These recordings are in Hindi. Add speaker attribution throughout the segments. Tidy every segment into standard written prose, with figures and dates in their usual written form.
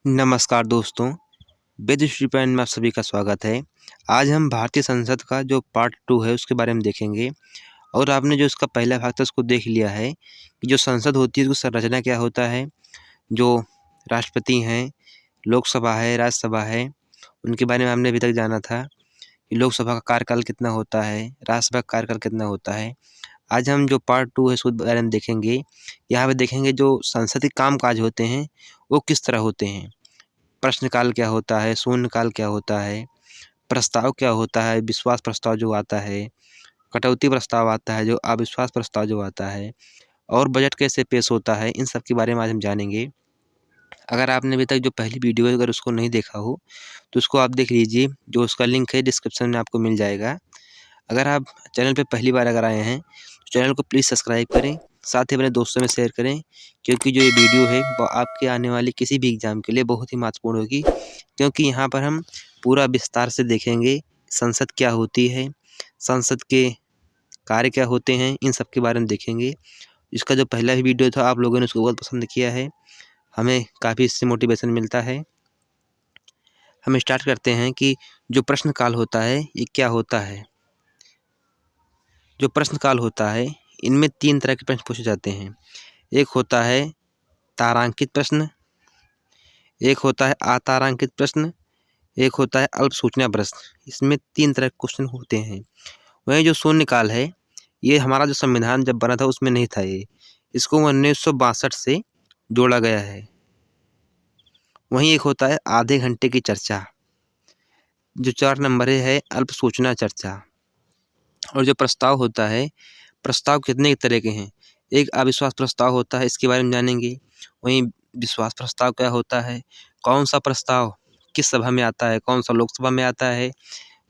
Speaker 1: नमस्कार दोस्तों, वेद स्टूडेंट में आप सभी का स्वागत है। आज हम भारतीय संसद का जो पार्ट 2 है उसके बारे में देखेंगे और आपने जो इसका पहला भाग था उसको देख लिया है कि जो संसद होती है उसकी संरचना क्या होता है, जो राष्ट्रपति हैं, लोकसभा है, राज्यसभा है, उनके बारे में हमने अभी तक जाना था कि लोकसभा का कार्यकाल कितना होता है, राज्यसभा का कार्यकाल कितना होता है। आज हम जो पार्ट 2 है उसके बारे में देखेंगे। यहाँ पे देखेंगे जो संसद के काम-काज होते हैं, वो किस तरह होते हैं। प्रश्नकाल क्या होता है, शून्यकाल क्या होता है, प्रस्ताव क्या होता है, विश्वास प्रस्ताव जो आता है, कटौती प्रस्ताव आता है, जो अविश्वास प्रस्ताव जो आता है और बजट कैसे पेश होता है, इन सब के बारे में आज हम जानेंगे। अगर आपने अभी तक जो पहली वीडियो है अगर उसको नहीं देखा हो, तो उसको आप देख लीजिए, जो उसका लिंक है डिस्क्रिप्शन में आपको मिल जाएगा। अगर आप चैनल पे पहली बार अगर आए हैं, तो चैनल को प्लीज़ सब्सक्राइब करें, साथ ही अपने दोस्तों में शेयर करें, क्योंकि जो ये वीडियो है वो आपके आने वाली किसी भी एग्ज़ाम के लिए बहुत ही महत्वपूर्ण होगी। क्योंकि यहाँ पर हम पूरा विस्तार से देखेंगे, संसद क्या होती है, संसद के कार्य क्या होते हैं, इन सब के बारे में देखेंगे। इसका जो पहला ही वीडियो था आप लोगों ने उसको बहुत पसंद किया है, हमें काफ़ी इससे मोटिवेशन मिलता है। हम स्टार्ट करते हैं कि जो प्रश्नकाल होता है, ये क्या होता है। जो प्रश्नकाल होता है, इनमें 3 तरह के प्रश्न पूछे जाते हैं। एक होता है तारांकित प्रश्न, एक होता है अतारांकित प्रश्न, एक होता है अल्प सूचना प्रश्न। इसमें 3 तरह के क्वेश्चन होते हैं। वहीं जो शून्यकाल है, ये हमारा जो संविधान जब बना था उसमें नहीं था ये। इसको 1962 से जोड़ा गया है। वहीं एक होता है आधे घंटे की चर्चा, जो 4 नंबर है अल्प सूचना चर्चा। और जो प्रस्ताव होता है, प्रस्ताव कितने तरह के हैं। एक अविश्वास प्रस्ताव होता है, इसके बारे में जानेंगे। वहीं विश्वास प्रस्ताव क्या होता है, कौन-सा प्रस्ताव किस सभा में आता है, कौन-सा लोकसभा में आता है,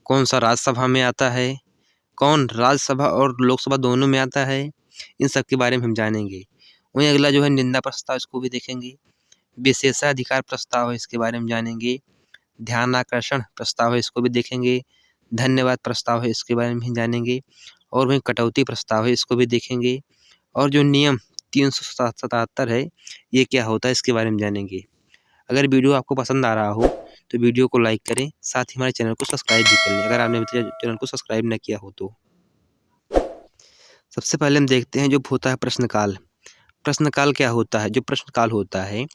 Speaker 1: कौन-सा राज्यसभा में आता है, कौन राज्यसभा और लोकसभा दोनों में आता है, इन सब के बारे में हम जानेंगे। वहीं अगला जो है निंदा प्रस्ताव, इसको भी देखेंगे। विशेषाधिकार प्रस्ताव है, इसके बारे में जानेंगे। ध्यानाकर्षण प्रस्ताव है, इसको भी देखेंगे। धन्यवाद प्रस्ताव है, इसके बारे में भी जानेंगे। और वहीं कटौती प्रस्ताव है, इसको भी देखेंगे। और जो नियम 377 है, ये क्या होता है, इसके बारे में जानेंगे। अगर वीडियो आपको पसंद आ रहा हो तो वीडियो को लाइक करें, साथ ही हमारे चैनल को सब्सक्राइब भी कर लें अगर आपने अभी तक चैनल को सब्सक्राइब न किया हो तो। सबसे पहले हम देखते हैं जो होता है प्रश्नकाल। प्रश्नकाल क्या होता है? जो प्रश्नकाल होता है,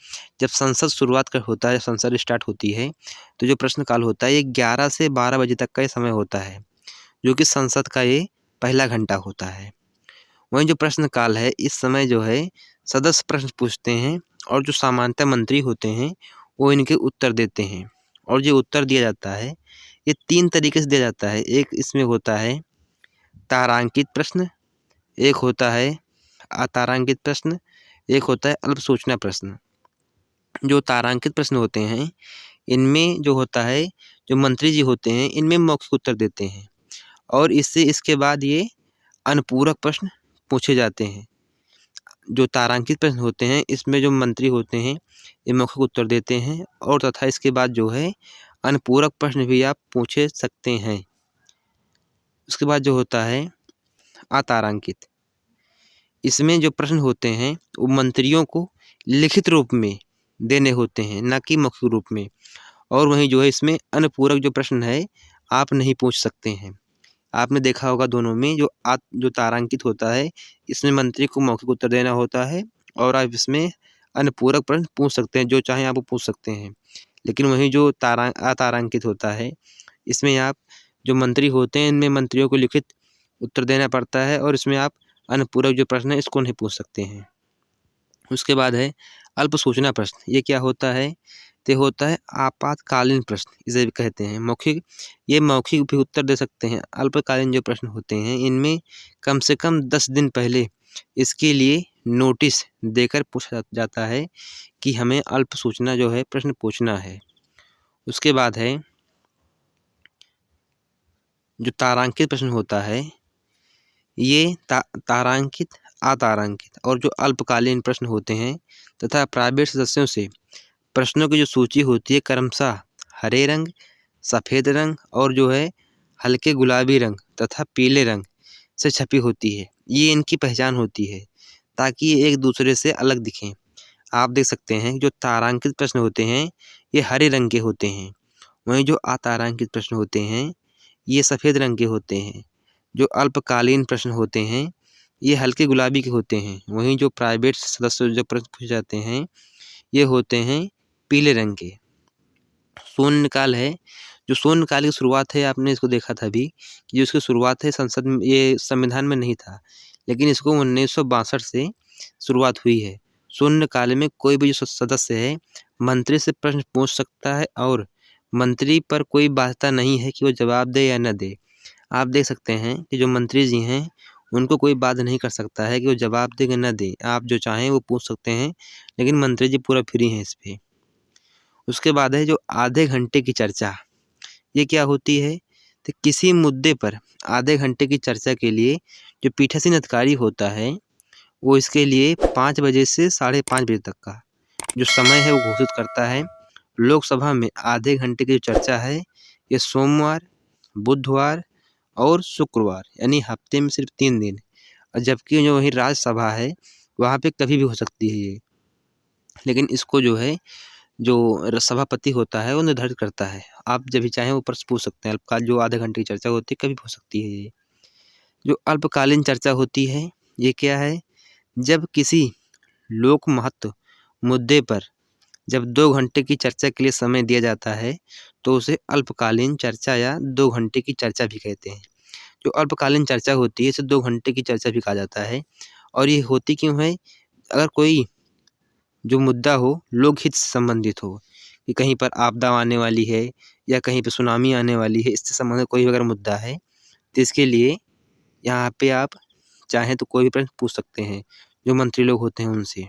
Speaker 1: जब संसद शुरुआत कर होता है, संसद स्टार्ट होती है, तो जो प्रश्नकाल होता है ये 11 से 12 बजे तक का ये समय होता है, जो कि संसद का ये पहला घंटा होता है। वहीं जो प्रश्नकाल है, इस समय जो है सदस्य प्रश्न पूछते हैं और जो सामान्यतः मंत्री होते हैं, वो इनके उत्तर देते हैं। और जो उत्तर दिया जाता है, ये 3 तरीके से दिया जाता है। एक इसमें होता है तारांकित प्रश्न, एक होता है अतारांकित प्रश्न, एक होता है अल्प सूचना प्रश्न। जो तारांकित प्रश्न होते हैं, इनमें जो होता है, जो मंत्री जी होते हैं, इनमें मौखिक उत्तर देते हैं और इसके बाद ये अनुपूरक प्रश्न पूछे जाते हैं। जो तारांकित प्रश्न होते हैं, इसमें जो मंत्री होते हैं, ये मौखिक उत्तर देते हैं और तथा इसके बाद जो है अनुपूरक प्रश्न भी आप पूछे सकते हैं। उसके बाद जो होता है अतारांकित, इसमें जो प्रश्न होते हैं, वो मंत्रियों को लिखित रूप में देने होते हैं, ना कि मौखिक रूप में। और वहीं जो है इसमें अनुपूरक जो प्रश्न है, आप नहीं पूछ सकते हैं। आपने देखा होगा दोनों में जो तारांकित होता है, इसमें मंत्री को मौखिक उत्तर देना होता है और आप इसमें अनुपूरक प्रश्न पूछ सकते हैं, जो चाहें आप वो पूछ सकते हैं। लेकिन वहीं जो अतारांकित होता है, इसमें आप जो मंत्री होते हैं, इनमें मंत्रियों को लिखित उत्तर देना पड़ता है और इसमें आप अनुपूरक जो प्रश्न है, इसको नहीं पूछ सकते हैं। उसके बाद है अल्प सूचना प्रश्न। ये क्या होता है? तो होता है आपातकालीन प्रश्न, इसे भी कहते हैं। ये मौखिक भी उत्तर दे सकते हैं। अल्पकालीन जो प्रश्न होते हैं, इनमें कम से कम 10 दिन पहले इसके लिए नोटिस देकर पूछा जाता है कि हमें अल्प सूचना जो है प्रश्न पूछना है। उसके बाद है जो तारांकित प्रश्न होता है, ये तारांकित, अतारांकित और जो अल्पकालीन प्रश्न होते हैं तथा प्राइवेट सदस्यों से प्रश्नों की जो सूची होती है, क्रमशः हरे रंग, सफ़ेद रंग और जो है हल्के गुलाबी रंग तथा पीले रंग से छपी होती है। ये इनकी पहचान होती है ताकि ये एक दूसरे से अलग दिखें। आप देख सकते हैं जो तारांकित प्रश्न होते हैं ये हरे रंग के होते हैं, वहीं जो अतारांकित प्रश्न होते हैं ये सफ़ेद रंग के होते हैं। जो अल्पकालीन प्रश्न होते हैं ये हल्के गुलाबी के होते हैं, वहीं जो प्राइवेट सदस्य जो प्रश्न पूछे जाते हैं ये होते हैं पीले रंग के। शून्यकाल है, जो शून्यकाल की शुरुआत है आपने इसको देखा था अभी कि जो इसकी शुरुआत है संसद में, ये संविधान में नहीं था, लेकिन इसको 1962 से शुरुआत हुई है। शून्यकाल में कोई भी जो सदस्य है मंत्री से प्रश्न पूछ सकता है और मंत्री पर कोई बाध्यता नहीं है कि वो जवाब दे या न दे। आप देख सकते हैं कि जो मंत्री जी हैं उनको कोई बाध्य नहीं कर सकता है कि वो जवाब दें या न दें। आप जो चाहें वो पूछ सकते हैं, लेकिन मंत्री जी पूरा फ्री हैं इस पे। उसके बाद है जो आधे घंटे की चर्चा, ये क्या होती है? तो किसी मुद्दे पर आधे घंटे की चर्चा के लिए जो पीठासीन अधिकारी होता है वो इसके लिए 5 बजे से 5:30 बजे तक का जो समय है वो घोषित करता है। लोकसभा में आधे घंटे की जो चर्चा है ये सोमवार, बुधवार और शुक्रवार यानी हफ्ते में सिर्फ 3 दिन, और जबकि जो वही राज्यसभा है वहाँ पे कभी भी हो सकती है ये। लेकिन इसको जो है जो सभापति होता है वो निर्धारित करता है। आप जब भी चाहें वो प्रश्न पूछ सकते हैं। अल्पकाल जो आधे घंटे की चर्चा होती है कभी भी हो सकती है ये। जो अल्पकालीन चर्चा होती है ये क्या है? जब किसी लोक महत्व मुद्दे पर जब 2 घंटे की चर्चा के लिए समय दिया जाता है तो उसे अल्पकालीन चर्चा या 2 घंटे की चर्चा भी कहते हैं। जो अल्पकालीन चर्चा होती है इसे 2 घंटे की चर्चा भी कहा जाता है। और ये होती क्यों है? अगर कोई जो मुद्दा हो लोकहित से संबंधित हो, कि कहीं पर आपदा आने वाली है या कहीं पे सुनामी आने वाली है, इससे संबंधित कोई अगर मुद्दा है तो इसके लिए यहाँ पे आप चाहें तो कोई भी प्रश्न पूछ सकते हैं जो मंत्री लोग होते हैं उनसे।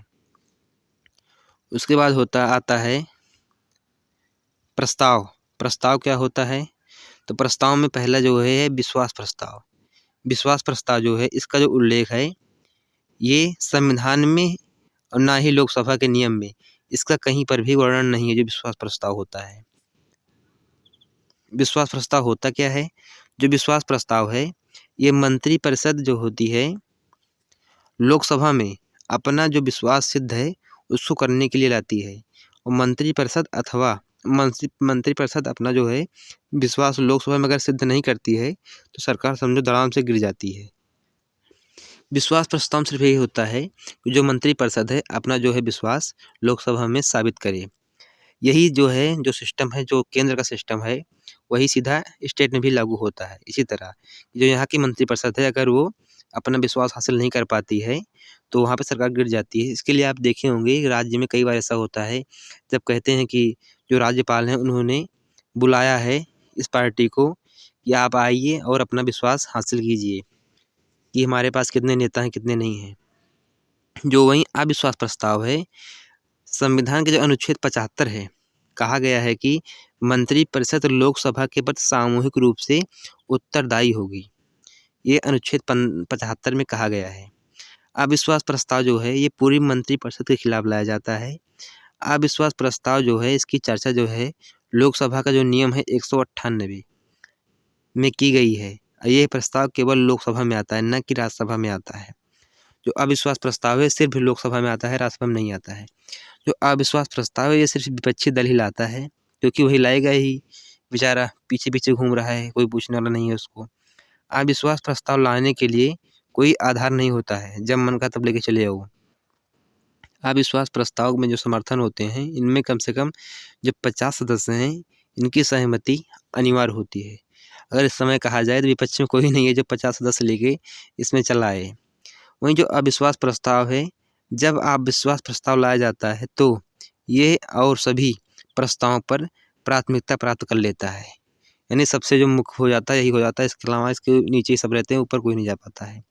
Speaker 1: उसके बाद आता है प्रस्ताव। प्रस्ताव क्या होता है? तो प्रस्ताव में पहला जो है विश्वास प्रस्ताव। विश्वास प्रस्ताव जो है इसका जो उल्लेख है ये संविधान में और ना ही लोकसभा के नियम में इसका कहीं पर भी वर्णन नहीं है जो विश्वास प्रस्ताव होता है। विश्वास प्रस्ताव होता क्या है? जो विश्वास प्रस्ताव है ये मंत्रिपरिषद जो होती है लोकसभा में अपना जो विश्वास सिद्ध है उसको करने के लिए लाती है, और मंत्रिपरिषद अथवा मंत्रिपरिषद अपना जो है विश्वास लोकसभा में अगर सिद्ध नहीं करती है तो सरकार समझो धड़ाम से गिर जाती है। विश्वास प्रस्ताव सिर्फ यही होता है कि जो मंत्रिपरिषद है अपना जो है विश्वास लोकसभा में साबित करे। यही जो है जो सिस्टम है जो केंद्र का सिस्टम है वही सीधा स्टेट में भी लागू होता है। इसी तरह जो यहाँ की मंत्रिपरिषद है अगर वो अपना विश्वास हासिल नहीं कर पाती है तो वहाँ पे सरकार गिर जाती है। इसके लिए आप देखे होंगे राज्य में कई बार ऐसा होता है जब कहते हैं कि जो राज्यपाल हैं उन्होंने बुलाया है इस पार्टी को कि आप आइए और अपना विश्वास हासिल कीजिए कि हमारे पास कितने नेता हैं कितने नहीं हैं। जो वहीं अविश्वास प्रस्ताव है, संविधान के जो अनुच्छेद 75 है कहा गया है कि मंत्रिपरिषद लोकसभा के प्रति सामूहिक रूप से उत्तरदायी होगी। ये अनुच्छेद 75 में कहा गया है। अविश्वास प्रस्ताव जो है ये पूरी मंत्रिपरिषद के खिलाफ लाया जाता है। अविश्वास प्रस्ताव जो है इसकी चर्चा जो है लोकसभा का जो नियम है 198 में की गई है। ये प्रस्ताव केवल लोकसभा में आता है न कि राज्यसभा में आता है। जो अविश्वास प्रस्ताव है सिर्फ लोकसभा में आता है, राज्यसभा में नहीं आता है। जो अविश्वास प्रस्ताव है ये सिर्फ विपक्षी दल ही लाता है क्योंकि वही लाएगा ही, बेचारा पीछे पीछे घूम रहा है, कोई पूछने वाला नहीं है उसको। अविश्वास प्रस्ताव लाने के लिए कोई आधार नहीं होता है, जब मन का तब लेके चले आओ। अविश्वास प्रस्ताव में जो समर्थन होते हैं इनमें कम से कम जो 50 सदस्य हैं इनकी सहमति अनिवार्य होती है। अगर इस समय कहा जाए तो विपक्ष में कोई नहीं है जो 50 सदस्य लेके इसमें चला आए। वहीं जो अविश्वास प्रस्ताव है, जब अविश्वास प्रस्ताव लाया जाता है तो ये और सभी प्रस्तावों पर प्राथमिकता प्राप्त कर लेता है, यानी सबसे जो मुख्य हो जाता है यही हो जाता है। इसके अलावा इसके नीचे ही सब रहते हैं, ऊपर कोई नहीं जा पाता है।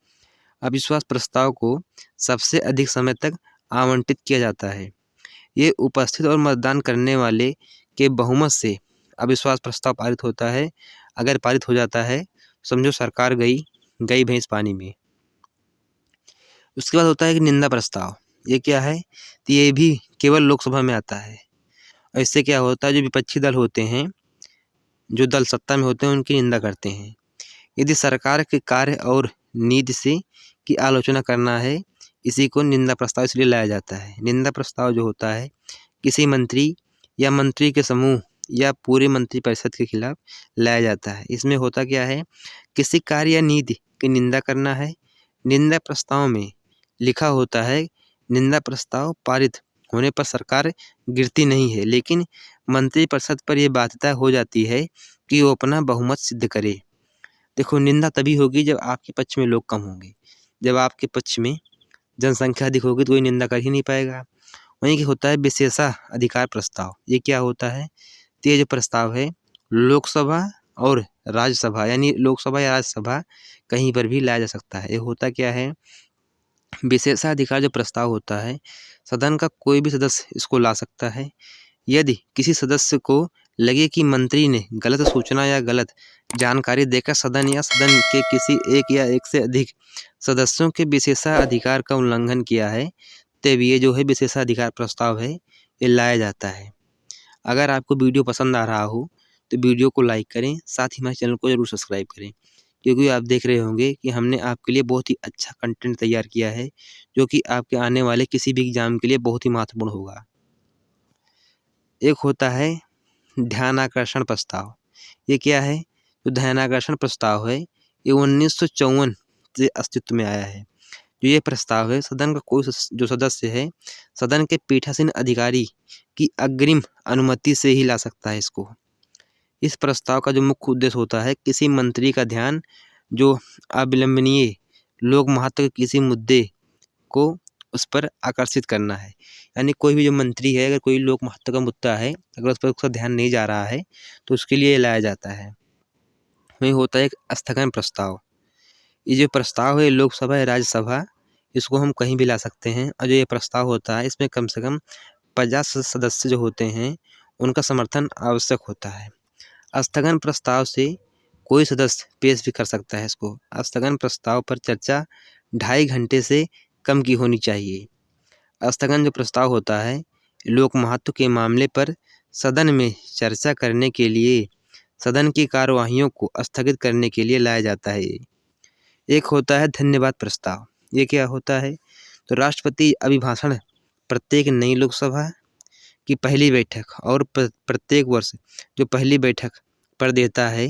Speaker 1: अविश्वास प्रस्ताव को सबसे अधिक समय तक आवंटित किया जाता है। ये उपस्थित और मतदान करने वाले के बहुमत से अविश्वास प्रस्ताव पारित होता है। अगर पारित हो जाता है समझो सरकार गई भैंस पानी में। उसके बाद होता है कि निंदा प्रस्ताव। ये क्या है? तो ये भी केवल लोकसभा में आता है। और इससे क्या होता है जो विपक्षी दल होते हैं, जो दल सत्ता में होते हैं उनकी निंदा करते हैं। यदि सरकार के कार्य और नीति से की आलोचना करना है इसी को निंदा प्रस्ताव इसलिए लाया जाता है। निंदा प्रस्ताव जो होता है किसी मंत्री या मंत्री के समूह या पूरे मंत्रिपरिषद के खिलाफ लाया जाता है। इसमें होता क्या है, किसी कार्य या नीति की निंदा करना है। निंदा प्रस्ताव में लिखा होता है निंदा प्रस्ताव पारित होने पर सरकार गिरती नहीं है, लेकिन मंत्रिपरिषद पर यह बाध्यता हो जाती है कि वो अपना बहुमत सिद्ध करे। देखो, निंदा तभी होगी जब आपके पक्ष में लोग कम होंगे। जब आपके पक्ष में जनसंख्या अधिक होगी तो कोई निंदा कर ही नहीं पाएगा। वहीं क्या होता है विशेषाधिकार प्रस्ताव। ये क्या होता है, तो ये जो प्रस्ताव है लोकसभा और राज्यसभा यानी लोकसभा या राज्यसभा कहीं पर भी लाया जा सकता है। ये होता क्या है, विशेषाधिकार जो प्रस्ताव होता है सदन का कोई भी सदस्य इसको ला सकता है। यदि किसी सदस्य को लगे कि मंत्री ने गलत सूचना या गलत जानकारी देकर सदन या सदन के किसी एक या एक से अधिक सदस्यों के विशेषाधिकार का उल्लंघन किया है, तब ये जो है विशेषाधिकार प्रस्ताव है ये लाया जाता है। अगर आपको वीडियो पसंद आ रहा हो तो वीडियो को लाइक करें, साथ ही हमारे चैनल को जरूर सब्सक्राइब करें, क्योंकि आप देख रहे होंगे कि हमने आपके लिए बहुत ही अच्छा कंटेंट तैयार किया है जो कि आपके आने वाले किसी भी एग्जाम के लिए बहुत ही महत्वपूर्ण होगा। एक होता है ध्यानाकर्षण प्रस्ताव। ये क्या है, जो ध्यानाकर्षण प्रस्ताव है ये 1954 से अस्तित्व में आया है। जो ये प्रस्ताव है सदन का कोई जो सदस्य है सदन के पीठासीन अधिकारी की अग्रिम अनुमति से ही ला सकता है इसको। इस प्रस्ताव का जो मुख्य उद्देश्य होता है किसी मंत्री का ध्यान जो अविलंबनीय लोक महत्व के किसी मुद्दे को उस पर आकर्षित करना है। यानी कोई भी जो मंत्री है अगर कोई लोक महत्व का मुद्दा है अगर उस पर उसका ध्यान नहीं जा रहा है तो उसके लिए लाया जाता है। वही होता है एक स्थगन प्रस्ताव। ये जो प्रस्ताव है लोकसभा या राज्यसभा इसको हम कहीं भी ला सकते हैं, और जो ये प्रस्ताव होता है इसमें कम से कम 50 सदस्य जो होते हैं उनका समर्थन आवश्यक होता है। स्थगन प्रस्ताव से कोई सदस्य पेश भी कर सकता है इसको। स्थगन प्रस्ताव पर चर्चा 2.5 घंटे से कम की होनी चाहिए। स्थगन जो प्रस्ताव होता है लोक महत्व के मामले पर सदन में चर्चा करने के लिए सदन की कार्यवाहियों को स्थगित करने के लिए लाया जाता है। एक होता है धन्यवाद प्रस्ताव। ये क्या होता है, तो राष्ट्रपति अभिभाषण प्रत्येक नई लोकसभा की पहली बैठक और प्रत्येक वर्ष जो पहली बैठक पर देता है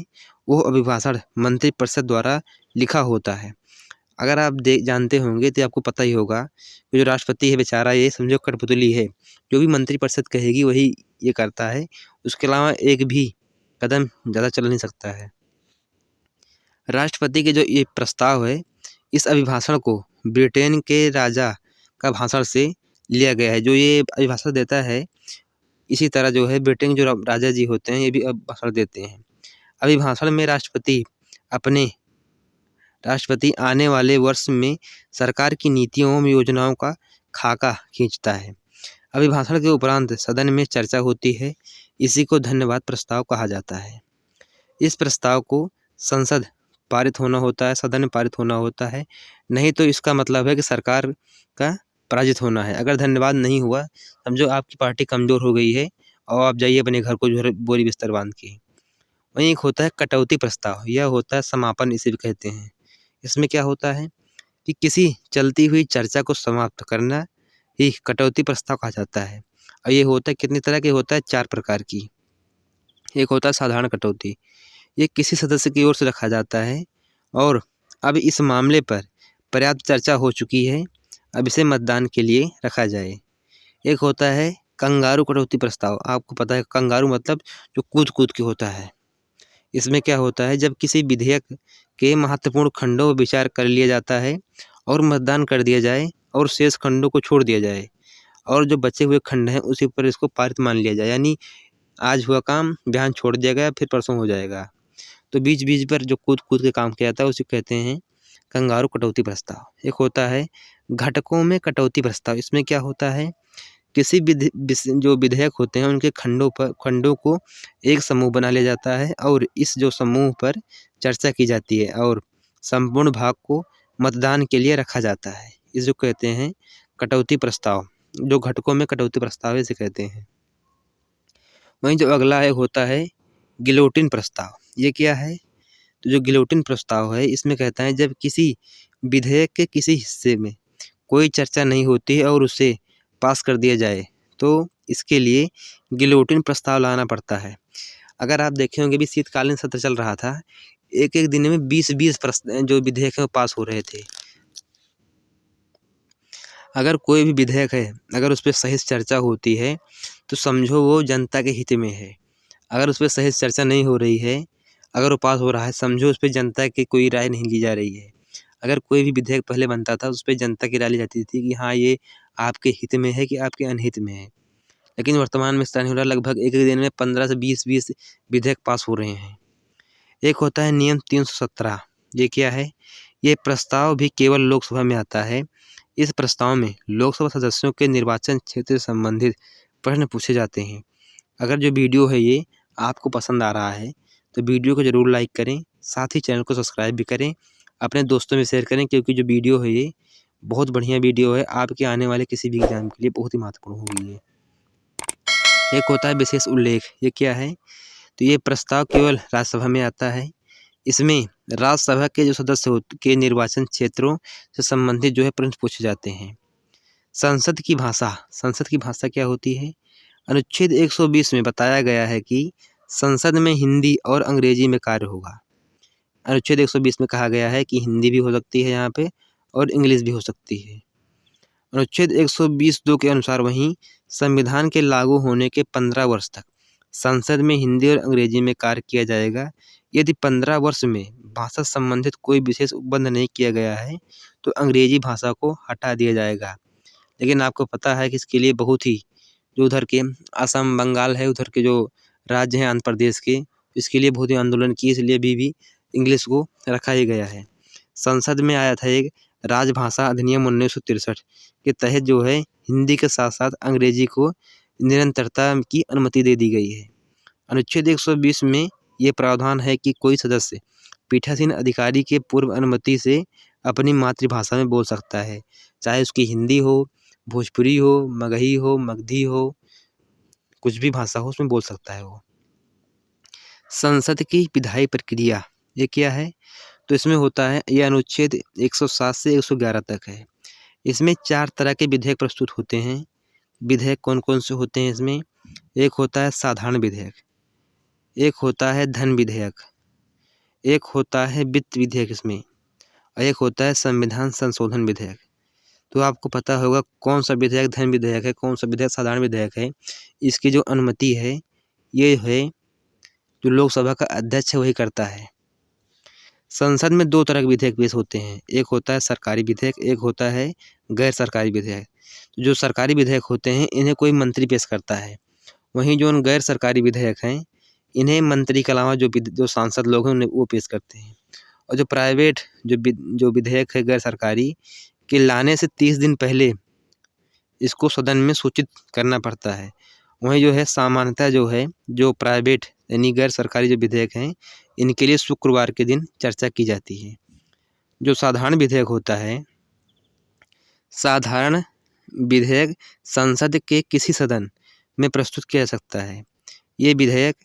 Speaker 1: वो अभिभाषण मंत्रिपरिषद द्वारा लिखा होता है। अगर आप जानते होंगे तो आपको पता ही होगा कि जो राष्ट्रपति है बेचारा ये समझो कठपुतली है, जो भी मंत्रिपरिषद कहेगी वही ये करता है, उसके अलावा एक भी कदम ज़्यादा चल नहीं सकता है। राष्ट्रपति के जो ये प्रस्ताव है इस अभिभाषण को ब्रिटेन के राजा का भाषण से लिया गया है। जो ये अभिभाषण देता है इसी तरह जो है ब्रिटेन के जो राजा जी होते हैं ये भी भाषण देते हैं। अभिभाषण में राष्ट्रपति आने वाले वर्ष में सरकार की नीतियों एवं योजनाओं का खाका खींचता है। अभिभाषण के उपरांत सदन में चर्चा होती है, इसी को धन्यवाद प्रस्ताव कहा जाता है। इस प्रस्ताव को संसद पारित होना होता है, सदन में पारित होना होता है, नहीं तो इसका मतलब है कि सरकार का पराजित होना है। अगर धन्यवाद नहीं हुआ समझो आपकी पार्टी कमज़ोर हो गई है और आप जाइए अपने घर को जो है बोरी बिस्तर बांध के। वहीं एक होता है कटौती प्रस्ताव। यह होता है समापन इसे भी कहते हैं। इसमें क्या होता है कि किसी चलती हुई चर्चा को समाप्त करना ही कटौती प्रस्ताव कहा जाता है। और ये होता है कितनी तरह के होता है, 4 प्रकार की। एक होता है साधारण कटौती। ये किसी सदस्य की ओर से रखा जाता है और अब इस मामले पर पर्याप्त चर्चा हो चुकी है, अब इसे मतदान के लिए रखा जाए। एक होता है कंगारू कटौती प्रस्ताव। आपको पता है कंगारू मतलब जो कूद कूद के होता है। इसमें क्या होता है जब किसी विधेयक के महत्वपूर्ण खंडों पर विचार कर लिया जाता है और मतदान कर दिया जाए और शेष खंडों को छोड़ दिया जाए और जो बचे हुए खंड हैं उसी पर इसको पारित मान लिया जाए। यानी आज हुआ काम बयान छोड़ दिया गया फिर परसों हो जाएगा। तो बीच बीच पर जो कूद कूद के काम किया जाता है उसे कहते हैं कंगारू कटौती प्रस्ताव। एक होता है घटकों में कटौती प्रस्ताव। इसमें क्या होता है किसी जो विधेयक होते हैं उनके खंडों को एक समूह बना लिया जाता है और इस जो समूह पर चर्चा की जाती है और संपूर्ण भाग को मतदान के लिए रखा जाता है। इस जो कहते हैं कटौती प्रस्ताव, जो घटकों में कटौती प्रस्ताव इसे कहते हैं। वहीं जो अगला है होता है गिलोटिन प्रस्ताव। ये क्या है, तो जो गिलोटिन प्रस्ताव है इसमें कहता है जब किसी विधेयक के किसी हिस्से में कोई चर्चा नहीं होती है और उसे पास कर दिया जाए, तो इसके लिए गिलोटिन प्रस्ताव लाना पड़ता है। अगर आप देखे होंगे भी शीतकालीन सत्र चल रहा था, एक-एक दिन में 20-20 जो विधेयक हैं वो पास हो रहे थे। अगर कोई भी विधेयक है, अगर उस पे सही से चर्चा होती है, तो समझो वो जनता के हित में है। अगर उस पे सही से चर्चा नहीं हो रही है, अगर वो पास हो रहा है, समझो उस पे जनता की कोई राय नहीं ली जा रही है। अगर कोई भी विधेयक पहले बनता था, उस पे जनता की राय ली जाती थी कि हाँ, ये आपके हित में है कि आपके अनहित में है। लेकिन वर्तमान में ऐसा नहीं हो रहा, लगभग एक दिन में 15 से 20-20 विधेयक पास हो रहे हैं। एक होता है नियम 317। ये क्या है? ये प्रस्ताव भी केवल लोकसभा में आता है। इस प्रस्ताव में लोकसभा सदस्यों के निर्वाचन क्षेत्र से संबंधित प्रश्न पूछे जाते हैं। अगर जो वीडियो है ये आपको पसंद आ रहा है, तो वीडियो को ज़रूर लाइक करें, साथ ही चैनल को सब्सक्राइब भी करें, अपने दोस्तों में शेयर करें, क्योंकि जो वीडियो है ये बहुत बढ़िया वीडियो है, आपके आने वाले किसी भी एग्जाम के लिए बहुत ही महत्वपूर्ण होगी ये। एक होता है विशेष उल्लेख। ये क्या है? तो ये प्रस्ताव केवल राज्यसभा में आता है। इसमें राज्यसभा के जो सदस्य के निर्वाचन क्षेत्रों से संबंधित जो है प्रश्न पूछे जाते हैं। संसद की भाषा क्या होती है? अनुच्छेद 120 में बताया गया है कि संसद में हिंदी और अंग्रेजी में कार्य होगा। अनुच्छेद 120 में कहा गया है कि हिंदी भी हो सकती है यहाँ पे और इंग्लिश भी हो सकती है। अनुच्छेद 120(2) के अनुसार वहीं संविधान के लागू होने के 15 वर्ष तक संसद में हिंदी और अंग्रेजी में कार्य किया जाएगा। यदि 15 वर्ष में भाषा संबंधित कोई विशेष उपबंध नहीं किया गया है, तो अंग्रेजी भाषा को हटा दिया जाएगा। लेकिन आपको पता है कि इसके लिए बहुत ही जो उधर के असम, बंगाल है, उधर के जो राज्य हैं आंध्र प्रदेश के, इसके लिए बहुत ही आंदोलन किए, इसलिए भी इंग्लिश को रखा ही गया है। संसद में आया था एक राजभाषा अधिनियम 1963 के तहत जो है हिंदी के साथ साथ अंग्रेजी को निरंतरता की अनुमति दे दी गई है। अनुच्छेद 120 में ये प्रावधान है कि कोई सदस्य पीठासीन अधिकारी के पूर्व अनुमति से अपनी मातृभाषा में बोल सकता है, चाहे उसकी हिंदी हो, भोजपुरी हो, मगही हो, मगधी हो, कुछ भी भाषा हो उसमें बोल सकता है वो। संसद की विधायी प्रक्रिया ये क्या है? तो इसमें होता है, ये अनुच्छेद 107 से 111 तक है। इसमें 4 तरह के विधेयक प्रस्तुत होते हैं। विधेयक कौन कौन से होते हैं इसमें? एक होता है साधारण विधेयक, एक होता है धन विधेयक, एक होता है वित्त विधेयक इसमें, और एक होता है संविधान संशोधन विधेयक। तो आपको पता होगा कौन सा विधेयक धन विधेयक है, कौन सा विधेयक साधारण विधेयक है। इसकी जो अनुमति है ये है जो लोकसभा का अध्यक्ष है वही करता है। संसद में 2 तरह के विधेयक पेश होते हैं, एक होता है सरकारी विधेयक, एक होता है गैर सरकारी विधेयक। जो सरकारी विधेयक होते हैं इन्हें कोई मंत्री पेश करता है, वहीं जो गैर सरकारी विधेयक हैं इन्हें मंत्री के अलावा जो सांसद लोग हैं उन्हें वो पेश करते हैं। और जो प्राइवेट जो विधेयक है गैर सरकारी के लाने से 30 दिन पहले इसको सदन में सूचित करना पड़ता है। वहीं जो है सामान्यतः जो है जो प्राइवेट यानी गैर सरकारी जो विधेयक हैं इनके लिए शुक्रवार के दिन चर्चा की जाती है। जो साधारण विधेयक होता है, साधारण विधेयक संसद के किसी सदन में प्रस्तुत किया जा सकता है। ये विधेयक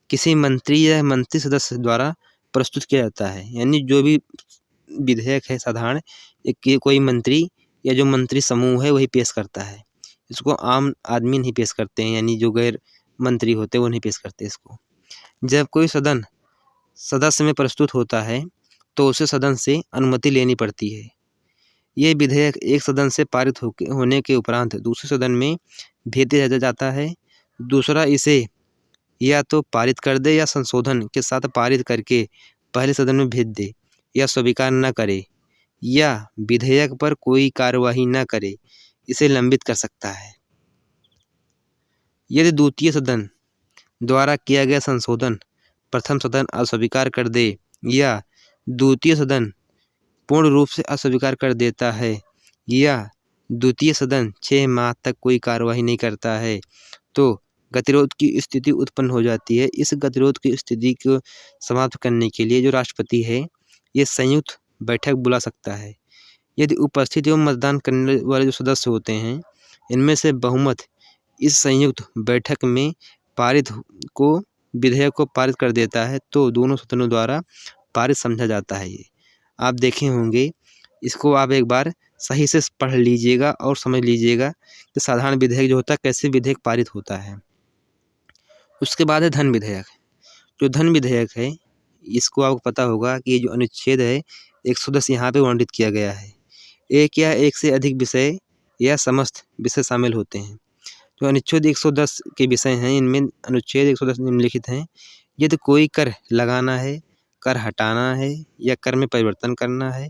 Speaker 1: किसी मंत्री या मंत्री सदस्य द्वारा प्रस्तुत किया जाता है, यानी जो भी विधेयक है साधारण एक कोई मंत्री या जो मंत्री समूह है वही पेश करता है। इसको आम आदमी नहीं पेश करते हैं, यानी जो गैर मंत्री होते हैं वो नहीं पेश करते इसको। जब कोई सदन सदस्य में प्रस्तुत होता है तो उसे सदन से अनुमति लेनी पड़ती है। ये विधेयक एक सदन से पारित होने के उपरांत दूसरे सदन में भेज दिया जाता है। दूसरा इसे या तो पारित कर दे या संशोधन के साथ पारित करके पहले सदन में भेज दे, या स्वीकार न करे, या विधेयक पर कोई कार्यवाही न करे, इसे लंबित कर सकता है। यदि द्वितीय सदन द्वारा किया गया संशोधन प्रथम सदन अस्वीकार कर दे या द्वितीय सदन पूर्ण रूप से अस्वीकार कर देता है या द्वितीय सदन 6 माह तक कोई कार्यवाही नहीं करता है, तो गतिरोध की स्थिति उत्पन्न हो जाती है। इस गतिरोध की स्थिति को समाप्त करने के लिए जो राष्ट्रपति है ये संयुक्त बैठक बुला सकता है। यदि उपस्थित एवं मतदान करने वाले जो सदस्य होते हैं इनमें से बहुमत इस संयुक्त बैठक में विधेयक को पारित कर देता है तो दोनों सदनों द्वारा पारित समझा जाता है। ये आप देखे होंगे, इसको आप एक बार सही से पढ़ लीजिएगा और समझ लीजिएगा कि साधारण विधेयक जो होता है कैसे विधेयक पारित होता है। उसके बाद है धन विधेयक। जो धन विधेयक है इसको आपको पता होगा कि ये जो अनुच्छेद है 110 यहाँ पे वर्णित किया गया है। एक या एक से अधिक विषय या समस्त विषय शामिल होते हैं। जो अनुच्छेद 110 के विषय हैं इनमें अनुच्छेद 110 निम्नलिखित हैं। यदि कोई कर लगाना है, कर हटाना है या कर में परिवर्तन करना है,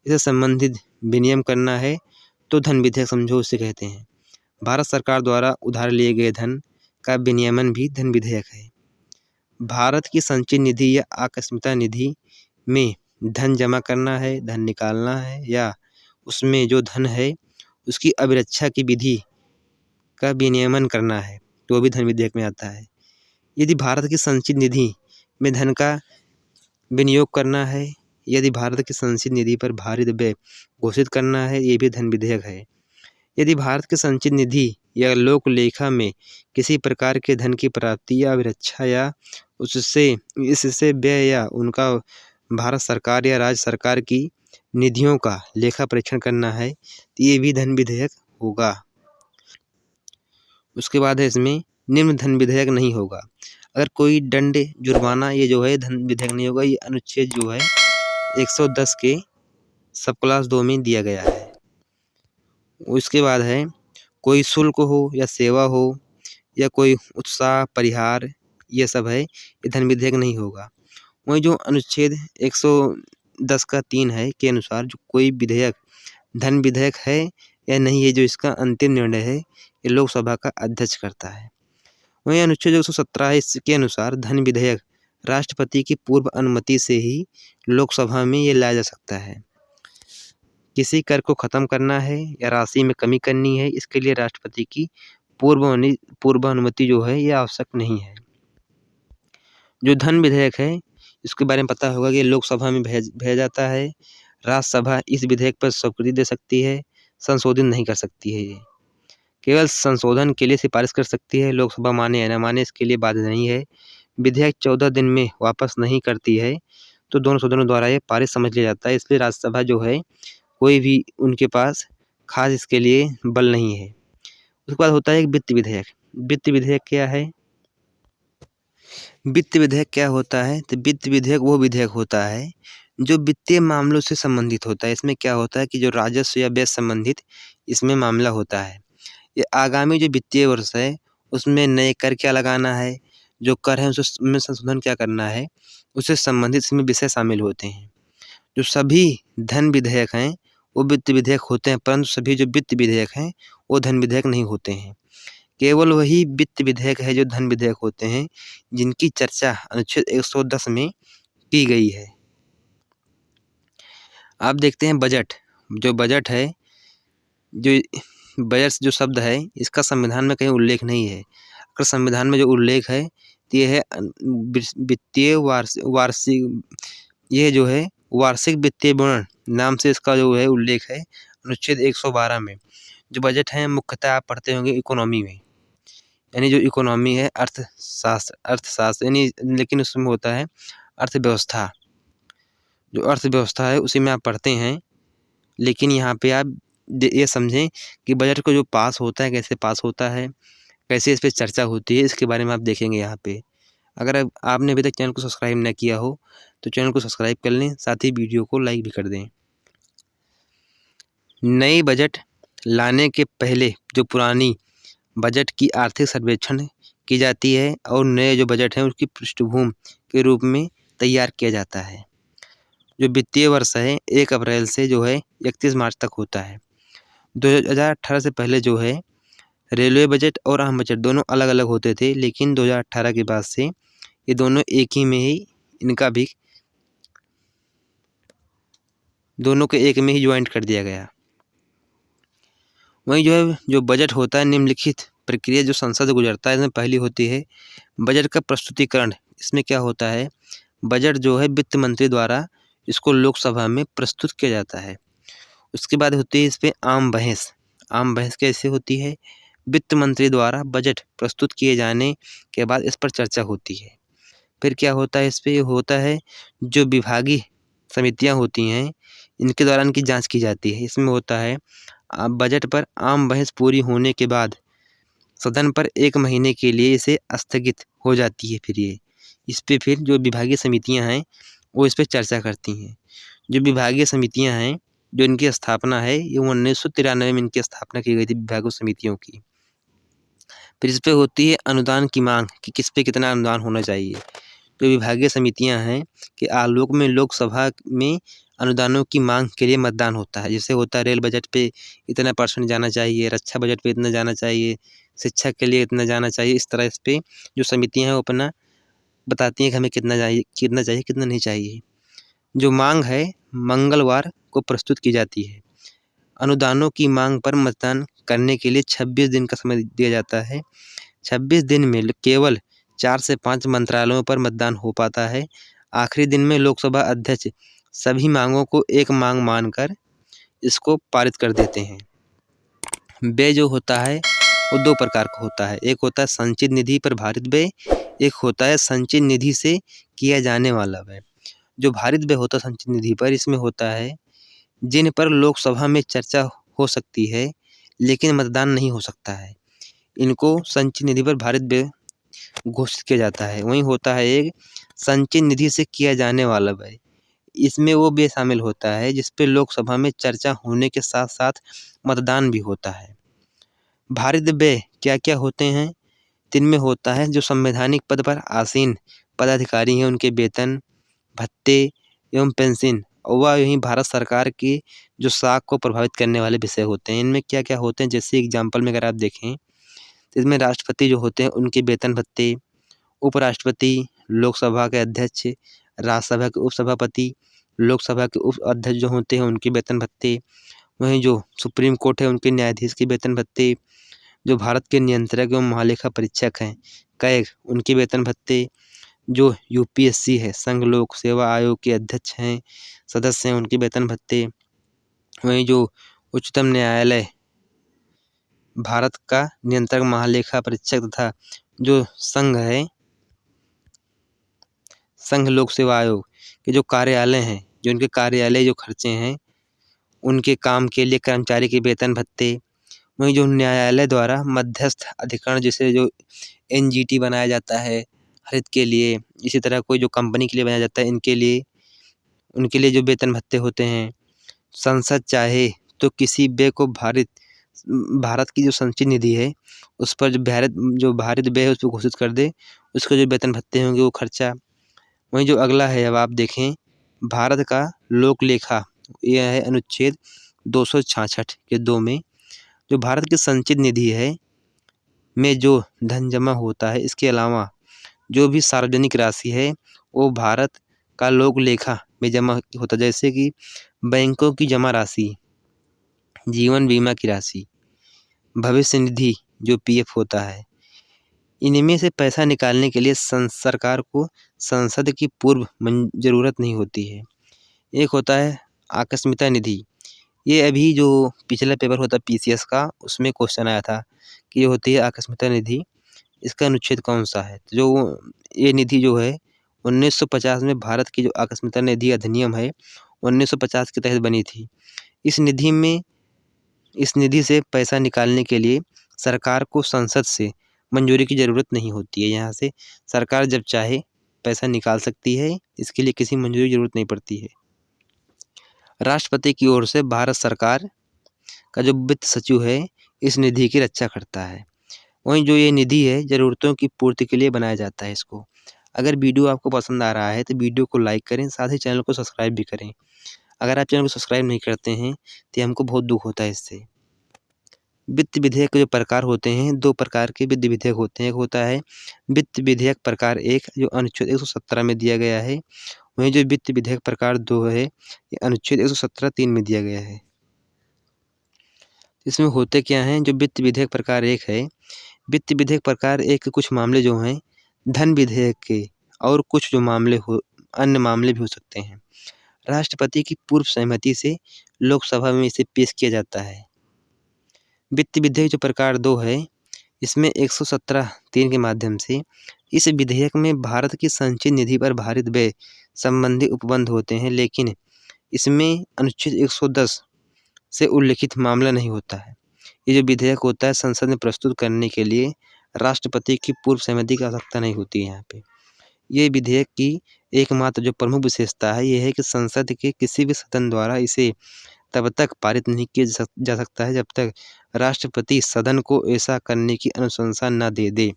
Speaker 1: इससे संबंधित विनियम करना है तो धन विधेयक समझो उसे कहते हैं। भारत सरकार द्वारा उधार लिए गए धन का विनियमन भी धन विधेयक है। भारत की संचित निधि या आकस्मिकता निधि में धन जमा करना है, धन निकालना है या उसमें जो धन है उसकी अभिरक्षा की विधि का विनियमन करना है तो भी धन विधेयक में आता है। यदि भारत की संचित निधि में धन का विनियोग करना है, यदि भारत की संचित निधि पर भारी व्यय घोषित करना है, ये भी धन विधेयक है। यदि भारत की संचित निधि या लोक लेखा में किसी प्रकार के धन की प्राप्ति या अभिरक्षा या इससे व्यय या उनका भारत सरकार या राज्य सरकार की निधियों का लेखा परीक्षण करना है तो ये भी धन विधेयक होगा। उसके बाद है इसमें निम्न धन विधेयक नहीं होगा। अगर कोई दंड जुर्माना ये जो है धन विधेयक नहीं होगा। ये अनुच्छेद जो है 110 के सब क्लास 2 में दिया गया है। उसके बाद है कोई शुल्क हो या सेवा हो या कोई उत्साह परिहार ये सब है ये धन विधेयक नहीं होगा। वही जो अनुच्छेद 110 का 3 है के अनुसार जो कोई विधेयक धन विधेयक है या नहीं है जो इसका अंतिम निर्णय है ये लोकसभा का अध्यक्ष करता है। वहीं अनुच्छेद 117 है इसके अनुसार धन विधेयक राष्ट्रपति की पूर्व अनुमति से ही लोकसभा में ये लाया जा सकता है। किसी कर को खत्म करना है या राशि में कमी करनी है इसके लिए राष्ट्रपति की पूर्व अनुमति जो है ये आवश्यक नहीं है। जो धन विधेयक है इसके बारे में पता होगा कि लोकसभा में भेजा जाता है। राज्यसभा इस विधेयक पर स्वीकृति दे सकती है, संशोधन नहीं कर सकती है। ये केवल संशोधन के लिए सिफारिश कर सकती है, लोकसभा माने या न माने इसके लिए बाध्य नहीं है। विधेयक 14 दिन में वापस नहीं करती है तो दोनों सदनों द्वारा ये पारित समझ लिया जाता है। इसलिए राज्यसभा जो है कोई भी उनके पास खास इसके लिए बल नहीं है। उसके बाद होता है एक वित्त विधेयक। वित्त विधेयक क्या है? वित्त विधेयक क्या होता है? तो वित्त विधेयक वो विधेयक होता है जो वित्तीय मामलों से संबंधित होता है। इसमें क्या होता है कि जो राजस्व या व्यय संबंधित इसमें मामला होता है। ये आगामी जो वित्तीय वर्ष है उसमें नए कर क्या लगाना है, जो कर है उसमें संशोधन क्या करना है, उससे संबंधित इसमें विषय शामिल होते हैं। जो सभी धन विधेयक हैं वो वित्त विधेयक होते हैं, परंतु सभी जो वित्त विधेयक हैं वो धन विधेयक नहीं होते हैं। केवल वही वित्त विधेयक है जो धन विधेयक होते हैं जिनकी चर्चा अनुच्छेद 110 में की गई है। आप देखते हैं बजट। जो बजट है, जो बजट जो शब्द है इसका संविधान में कहीं उल्लेख नहीं है। अगर संविधान में जो उल्लेख है तो ये है वित्तीय वार्षिक ये जो है वार्षिक वित्तीय विवरण नाम से इसका जो है उल्लेख है अनुच्छेद 112 में। जो बजट है मुख्यतः आप पढ़ते होंगे इकोनॉमी में, यानी जो इकोनॉमी है अर्थशास्त्र यानी, लेकिन उसमें होता है अर्थव्यवस्था। जो अर्थव्यवस्था है उसी में आप पढ़ते हैं। लेकिन यहाँ पे आप ये समझें कि बजट को जो पास होता है कैसे पास होता है, कैसे इस पर चर्चा होती है, इसके बारे में आप देखेंगे यहाँ पे। अगर आपने अभी तक चैनल को सब्सक्राइब न किया हो तो चैनल को सब्सक्राइब कर लें, साथ ही वीडियो को लाइक भी कर दें। नई बजट लाने के पहले जो पुरानी बजट की आर्थिक सर्वेक्षण की जाती है और नए जो बजट हैं उसकी पृष्ठभूमि के रूप में तैयार किया जाता है। जो वित्तीय वर्ष है 1 अप्रैल से जो है 31 मार्च तक होता है। 2018 से पहले जो है रेलवे बजट और आम बजट दोनों अलग अलग होते थे, लेकिन 2018 के बाद से ये दोनों एक ही में ही इनका भी दोनों के एक में ही ज्वाइंट कर दिया गया। वहीं जो है जो बजट होता है निम्नलिखित प्रक्रिया जो संसद से गुजरता है इसमें पहली होती है बजट का प्रस्तुतिकरण। इसमें क्या होता है, बजट जो है वित्त मंत्री द्वारा इसको लोकसभा में प्रस्तुत किया जाता है। उसके बाद होती है इस पर आम बहस। आम बहस कैसे होती है, वित्त मंत्री द्वारा बजट प्रस्तुत किए जाने के बाद इस पर चर्चा होती है। फिर क्या होता है, इस पर होता है जो विभागीय समितियां होती हैं इनके द्वारा इनकी जांच की जाती है। इसमें होता है बजट पर आम बहस पूरी होने के बाद सदन पर 1 महीने के लिए इसे स्थगित हो जाती है। फिर ये इस पे फिर जो विभागीय समितियां हैं वो इस पे चर्चा करती हैं। जो विभागीय समितियां हैं, जो इनकी स्थापना है, ये 1993 में इनकी स्थापना की गई थी विभागीय समितियों की। फिर इस पे होती है अनुदान की मांग कि किस पे कितना अनुदान होना चाहिए। जो विभागीय समितियां हैं कि आलोक में लोकसभा में अनुदानों की मांग के लिए मतदान होता है। जैसे होता है रेल बजट पे इतना % जाना चाहिए, रक्षा बजट पे इतना जाना चाहिए, शिक्षा के लिए इतना जाना चाहिए। इस तरह इस पे जो समितियां हैं वो अपना बताती हैं कि हमें कितना चाहिए, कितना नहीं चाहिए। जो मांग है मंगलवार को प्रस्तुत की जाती है। अनुदानों की मांग पर मतदान करने के लिए 26 दिन का समय दिया जाता है। 26 दिन में केवल 4 से 5 मंत्रालयों पर मतदान हो पाता है। आखिरी दिन में लोकसभा अध्यक्ष सभी मांगों को एक मांग मानकर इसको पारित कर देते हैं। व्यय जो होता है वो 2 प्रकार का होता है। एक होता है संचित निधि पर भारित व्यय, एक होता है संचित निधि से किया जाने वाला व्यय। जो भारित व्यय होता है संचित निधि पर, इसमें होता है जिन पर लोकसभा में चर्चा हो सकती है लेकिन मतदान नहीं हो सकता है, इनको संचित निधि पर भारित व्यय घोषित किया जाता है। वहीं होता है एक संचित निधि से किया जाने वाला व्यय। इसमें वो व्यय शामिल होता है जिस पे लोकसभा में चर्चा होने के साथ साथ मतदान भी होता है। भारित व्यय क्या क्या होते हैं? जिनमें होता है जो संवैधानिक पद पर आसीन पदाधिकारी हैं उनके वेतन, भत्ते एवं पेंशन, और वह यही भारत सरकार की जो साख को प्रभावित करने वाले विषय होते हैं। इनमें क्या क्या होते हैं, जैसे एग्जाम्पल में अगर आप देखें तो इसमें राष्ट्रपति जो होते हैं उनके वेतन भत्ते, उपराष्ट्रपति, लोकसभा के अध्यक्ष, राज्यसभा के उपसभापति, लोकसभा के उप अध्यक्ष जो होते हैं उनके वेतन भत्ते, वहीं जो सुप्रीम कोर्ट है उनके न्यायाधीश के वेतन भत्ते, जो भारत के नियंत्रक एवं महालेखा परीक्षक हैं कैग उनके वेतन भत्ते, जो यूपीएससी है संघ लोक सेवा आयोग के अध्यक्ष हैं सदस्य हैं उनके वेतन भत्ते, वहीं जो उच्चतम न्यायालय भारत का नियंत्रक महालेखा परीक्षक तथा जो संघ है संघ लोक सेवा आयोग के जो कार्यालय हैं, जो उनके कार्यालय जो खर्चे हैं उनके काम के लिए कर्मचारी के वेतन भत्ते, वहीं जो न्यायालय द्वारा मध्यस्थ अधिकरण जैसे जो एनजीटी बनाया जाता है हरित के लिए, इसी तरह कोई जो कंपनी के लिए बनाया जाता है इनके लिए उनके लिए जो वेतन भत्ते होते हैं। संसद चाहे तो किसी व्यय को भारत की जो संचित निधि है उस पर जो भारित व्यय है उसको घोषित कर दे, उसके जो वेतन भत्ते होंगे वो खर्चा। वहीं जो अगला है अब आप देखें भारत का लोक लेखा, यह है अनुच्छेद 266 के 2 में, जो भारत की संचित निधि है में जो धन जमा होता है इसके अलावा जो भी सार्वजनिक राशि है वो भारत का लोक लेखा में जमा होता है। जैसे कि बैंकों की जमा राशि, जीवन बीमा की राशि, भविष्य निधि जो पीएफ होता है, इनमें से पैसा निकालने के लिए सरकार को संसद की पूर्व जरूरत नहीं होती है। एक होता है आकस्मिकता निधि, ये अभी जो पिछला पेपर होता है पीसीएस का उसमें क्वेश्चन आया था कि ये होती है आकस्मिकता निधि, इसका अनुच्छेद कौन सा है? तो जो ये निधि जो है 1950 में भारत की जो आकस्मिकता निधि अधिनियम है 1950 के तहत बनी थी। इस निधि से पैसा निकालने के लिए सरकार को संसद से मंजूरी की ज़रूरत नहीं होती है। यहाँ से सरकार जब चाहे पैसा निकाल सकती है, इसके लिए किसी मंजूरी की ज़रूरत नहीं पड़ती है। राष्ट्रपति की ओर से भारत सरकार का जो वित्त सचिव है इस निधि की रक्षा करता है। वहीं जो ये निधि है ज़रूरतों की पूर्ति के लिए बनाया जाता है इसको। अगर वीडियो आपको पसंद आ रहा है तो वीडियो को लाइक करें, साथ ही चैनल को सब्सक्राइब भी करें। अगर आप चैनल को सब्सक्राइब नहीं करते हैं तो हमको बहुत दुख होता है इससे। वित्त विधेयक के जो प्रकार होते हैं 2 प्रकार के वित्त विधेयक होते हैं। एक होता है वित्त विधेयक प्रकार 1 जो अनुच्छेद 117 में दिया गया है, वहीं जो वित्त विधेयक प्रकार 2 है ये अनुच्छेद 117(3) में दिया गया है। इसमें होते क्या हैं, जो वित्त विधेयक प्रकार 1 है, वित्त विधेयक प्रकार 1 के कुछ मामले जो हैं धन विधेयक के और कुछ जो मामले अन्य मामले भी हो सकते हैं। राष्ट्रपति की पूर्व सहमति से लोकसभा में इसे पेश किया जाता है। वित्त विधेयक जो प्रकार 2 है इसमें 117(3) के माध्यम से इस विधेयक में भारत की संचित निधि पर भारित व्यय संबंधी उपबंध होते हैं, लेकिन इसमें अनुच्छेद 110 से उल्लिखित मामला नहीं होता है। ये जो विधेयक होता है संसद में प्रस्तुत करने के लिए राष्ट्रपति की पूर्व सहमति की आवश्यकता नहीं होती है यहाँ पे। ये विधेयक की एकमात्र जो प्रमुख विशेषता है ये है कि संसद के किसी भी सदन द्वारा इसे तब तक पारित नहीं किया जा सकता है जब तक राष्ट्रपति सदन को ऐसा करने की अनुशंसा न दे दे।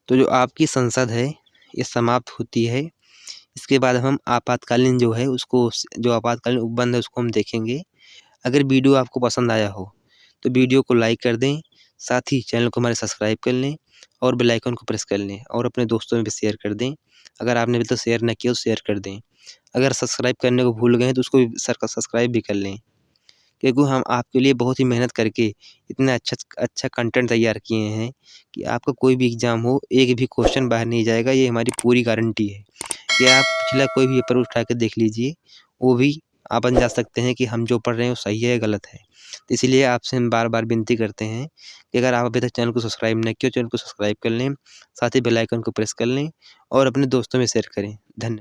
Speaker 1: तो जो आपकी संसद है ये समाप्त होती है। इसके बाद हम आपातकालीन जो है उसको जो आपातकालीन उपबंध है उसको हम देखेंगे। अगर वीडियो आपको पसंद आया हो तो वीडियो को लाइक कर दें, साथ ही चैनल को हमारे सब्सक्राइब कर लें और बेल आइकन को प्रेस कर लें और अपने दोस्तों में भी शेयर कर दें। अगर आपने अभी तक शेयर न किया तो शेयर कर दें। अगर सब्सक्राइब करने को भूल गए हैं तो उसको भी सब्सक्राइब भी कर लें, क्योंकि हम आपके लिए बहुत ही मेहनत करके इतना अच्छा कंटेंट तैयार किए हैं कि आपका कोई भी एग्ज़ाम हो एक भी क्वेश्चन बाहर नहीं जाएगा। ये हमारी पूरी गारंटी है कि आप पिछला कोई भी पेपर उठा के देख लीजिए, वो भी आप जान सकते हैं कि हम जो पढ़ रहे हैं वो सही है या गलत है। तो इसीलिए आपसे हम बार-बार विनती करते हैं कि अगर आप अभी तक चैनल को सब्सक्राइब नहीं किया, चैनल को सब्सक्राइब कर लें, साथ ही बेल आइकन को प्रेस कर लें और अपने दोस्तों में शेयर करें। धन्यवाद।